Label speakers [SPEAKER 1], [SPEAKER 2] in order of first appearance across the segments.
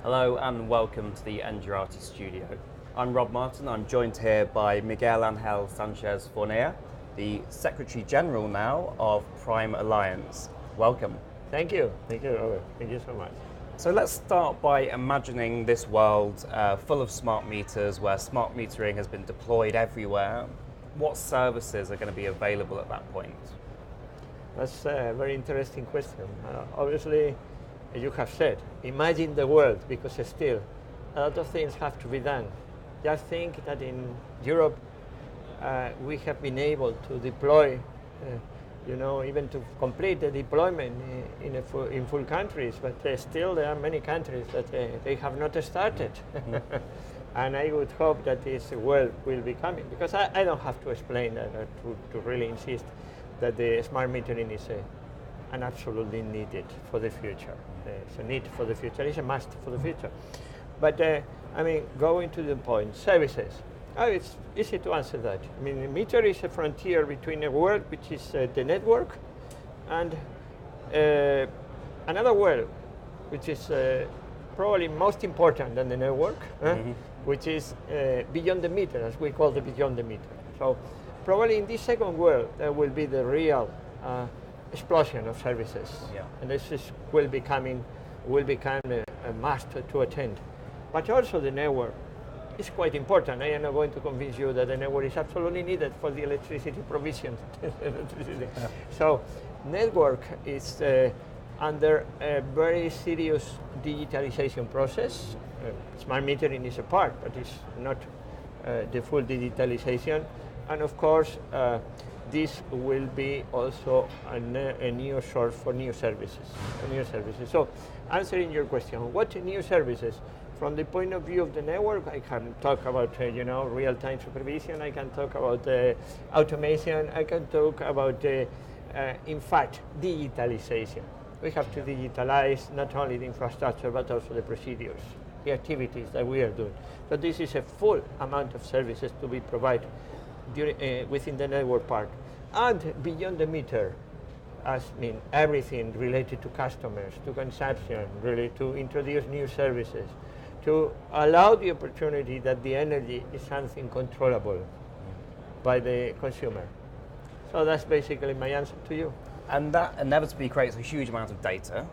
[SPEAKER 1] Hello and welcome to the Engerati studio. I'm Rob Martin. I'm joined here by Miguel Sanchez Fornie, the Secretary General now of Prime Alliance. Welcome.
[SPEAKER 2] Thank you, Robert. Thank you so much.
[SPEAKER 1] So let's start by imagining this world full of smart meters where smart metering has been deployed everywhere. What services are going to be available at that point?
[SPEAKER 2] That's a very interesting question. Obviously, as you have said, imagine the world, because still a lot of things have to be done. Just think that in Europe we have been able to deploy, even to complete the deployment in full countries, but still there are many countries that they have not started. And I would hope that this world will be coming, because I don't have to explain that to really insist that the smart metering is an absolutely needed for the future. It's a need for the future, it's a must for the future. But going to the point, services. It's easy to answer that. I mean, a meter is a frontier between a world, which is the network, and another world, which is probably most important than the network, which is beyond the meter, as we call the beyond the meter. So probably in this second world, there will be the real explosion of services. Yeah. And this will become a must to attend. But also the network is quite important. I am not going to convince you that the network is absolutely needed for the electricity provision. Yeah. So network is under a very serious digitalization process. Smart metering is a part, but it's not the full digitalization. And of course, this will be also a new source for new services. So, answering your question, what new services? From the point of view of the network, I can talk about real-time supervision. I can talk about automation. I can talk about, in fact, digitalization. We have to digitalize not only the infrastructure but also the procedures, the activities that we are doing. So this is a full amount of services to be provided within the network part. And beyond the meter, everything related to customers, to consumption, really to introduce new services, to allow the opportunity that the energy is something controllable by the consumer. So that's basically my answer to you.
[SPEAKER 1] And that inevitably creates a huge amount of data.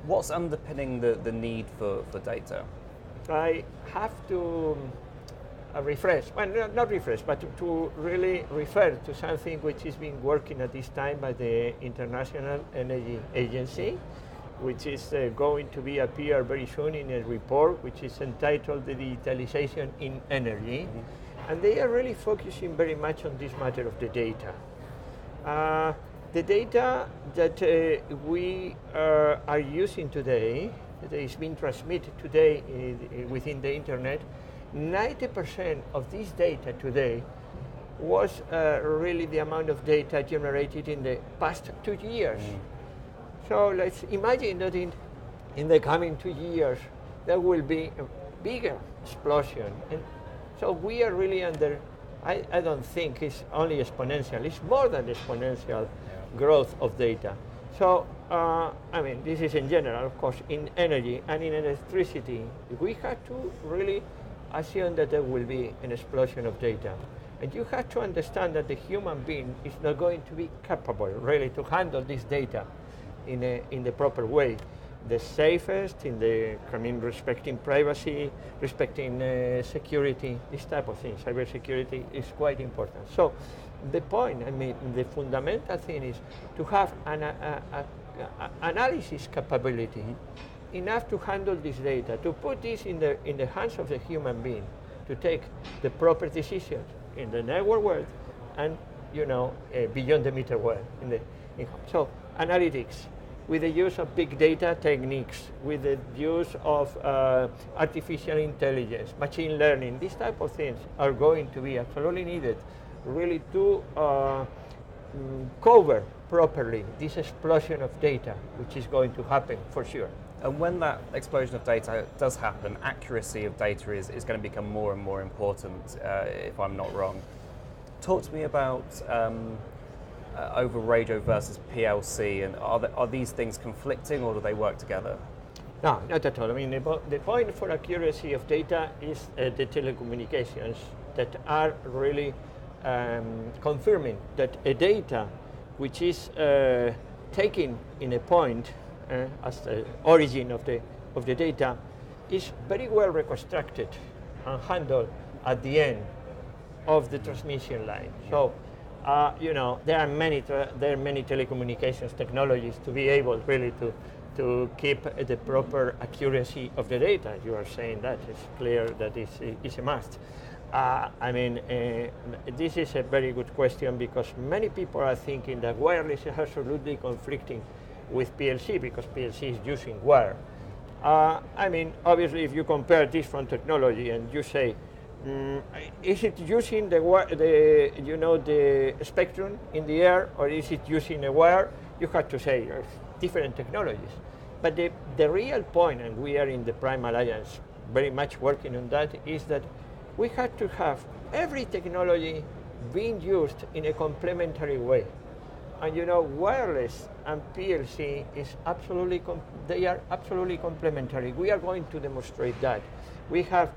[SPEAKER 1] What's underpinning the need for data?
[SPEAKER 2] I have to not refresh, but to really refer to something which is being working at this time by the International Energy Agency, which is going to be appear very soon in a report which is entitled The Digitalization in Energy. And they are really focusing very much on this matter of the data. The data that we are using today, that is being transmitted today within the internet, 90% of this data today was really the amount of data generated in the past 2 years. So let's imagine that in the coming 2 years, there will be a bigger explosion. And so we are really under, I don't think it's only exponential, it's more than exponential growth of data. So, this is in general, of course, in energy and in electricity. We have to really assume that there will be an explosion of data. And you have to understand that the human being is not going to be capable really to handle this data in the proper way. The safest, respecting privacy, respecting security, this type of thing. Cybersecurity is quite important. So the point, the fundamental thing is to have an analysis capability enough to handle this data, to put this in the hands of the human being, to take the proper decisions in the network world and beyond the meter world. So analytics, with the use of big data techniques, with the use of artificial intelligence, machine learning, these type of things are going to be absolutely needed, really to cover properly this explosion of data, which is going to happen for sure.
[SPEAKER 1] And when that explosion of data does happen, accuracy of data is going to become more and more important, if I'm not wrong. Talk to me about over radio versus PLC, and are these things conflicting or do they work together?
[SPEAKER 2] No, not at all. I mean, the point for accuracy of data is the telecommunications that are really confirming that a data which is taken in a point as the origin of the data is very well reconstructed and handled at the end of the transmission line. So, you know, there are many telecommunications technologies to be able really to keep the proper accuracy of the data. You are saying that it's clear that it's a must. I mean, this is a very good question because many people are thinking that wireless is absolutely conflicting with PLC because PLC is using wire. I mean, obviously, if you compare different technology and you say, is it using the spectrum in the air or is it using a wire? You have to say there's different technologies. But the real point, and we are in the Prime Alliance very much working on that, is that we have to have every technology being used in a complementary way. And you know, wireless and PLC is absolutely, they are absolutely complementary. We are going to demonstrate that. We have,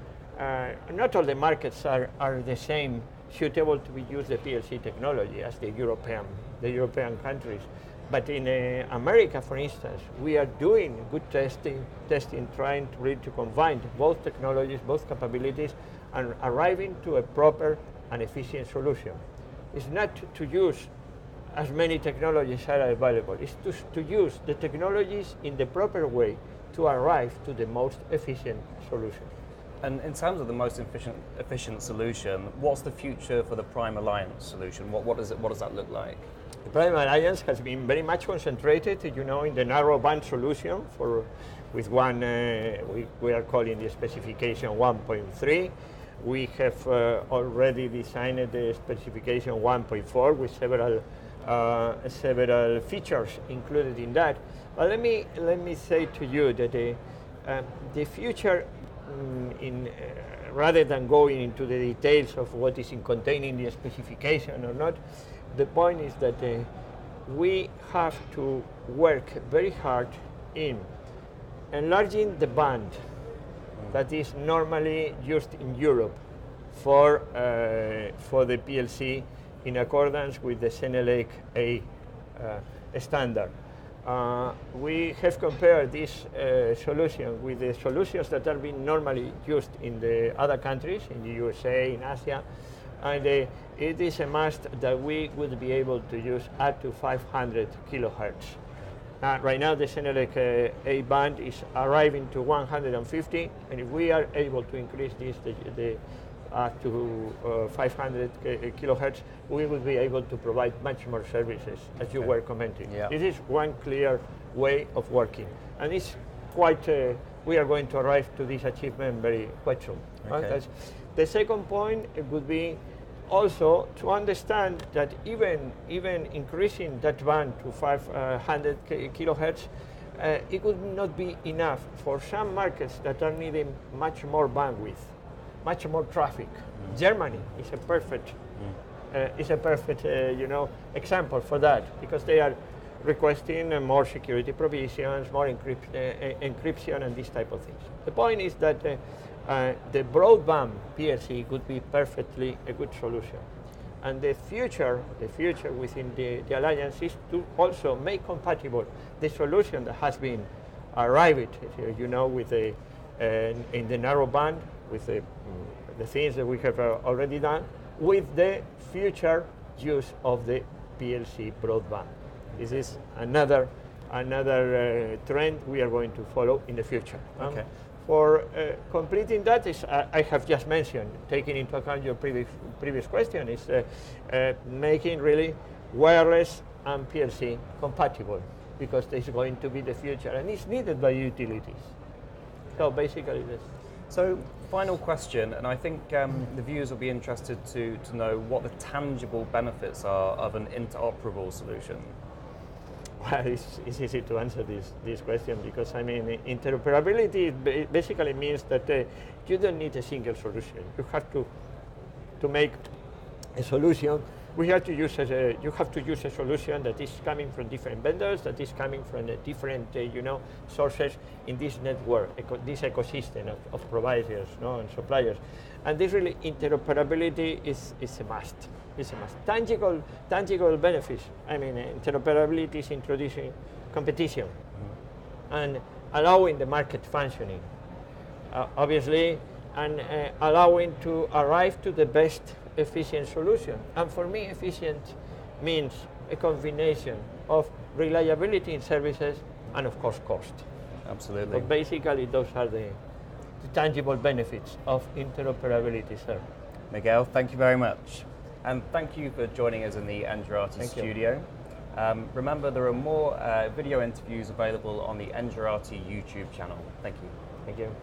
[SPEAKER 2] not all the markets are the same, suitable to be use the PLC technology as the European countries. But in America, for instance, we are doing good testing, trying to really to combine both technologies, both capabilities, and arriving to a proper and efficient solution. It's not to use as many technologies are available. It's to use the technologies in the proper way to arrive to the most efficient solution.
[SPEAKER 1] And in terms of the most efficient solution, what's the future for the Prime Alliance solution? What does that look like?
[SPEAKER 2] The Prime Alliance has been very much concentrated, you know, in the narrow band solution with one, we are calling the specification 1.3. We have already designed the specification 1.4 with several features included in that. But let me say to you that the future, rather than going into the details of what is contained in the specification or not, the point is that we have to work very hard in enlarging the band that is normally used in Europe for the PLC in accordance with the CENELEC A standard. We have compared this solution with the solutions that are being normally used in the other countries, in the USA, in Asia, and it is a must that we would be able to use up to 500 kilohertz. Right now the CENELEC A band is arriving to 150, and if we are able to increase this to 500 kilohertz, we will be able to provide much more services, as you were commenting.
[SPEAKER 1] Yeah.
[SPEAKER 2] This is one clear way of working, and it's quite, we are going to arrive to this achievement quite soon.
[SPEAKER 1] Okay.
[SPEAKER 2] Right? The second point would be also to understand that even increasing that band to 500 kilohertz, it would not be enough for some markets that are needing much more bandwidth, much more traffic. Germany is a perfect, you know, example for that, because they are requesting more security provisions, more encryption, and this type of things. The point is that the broadband PLC could be perfectly a good solution. And the future within the alliance is to also make compatible the solution that has been arrived, you know, with the in the narrow band, with the things that we have already done, with the future use of the PLC broadband. This is another trend we are going to follow in the future.
[SPEAKER 1] Okay.
[SPEAKER 2] For completing that, is I have just mentioned, taking into account your previous question, is making really wireless and PLC compatible, because this is going to be the future and it's needed by utilities. So basically this.
[SPEAKER 1] So final question, and I think the viewers will be interested to know what the tangible benefits are of an interoperable solution.
[SPEAKER 2] Well, it's easy to answer this question, because I mean, interoperability basically means that you don't need a single solution. You have to make a solution we have to use you have to use a solution that is coming from different vendors, that is coming from different sources in this network, this ecosystem of providers, and suppliers, and this really interoperability is a must. It's a must. Tangible benefits. I mean, interoperability is introducing competition and allowing the market functioning, obviously, and allowing to arrive to the best efficient solution. And for me, efficient means a combination of reliability in services and, of course, cost.
[SPEAKER 1] Absolutely.
[SPEAKER 2] But basically, those are the tangible benefits of interoperability, sir.
[SPEAKER 1] Miguel, thank you very much. And thank you for joining us in the Engerati studio. Remember, there are more video interviews available on the Engerati YouTube channel. Thank you.
[SPEAKER 2] Thank you.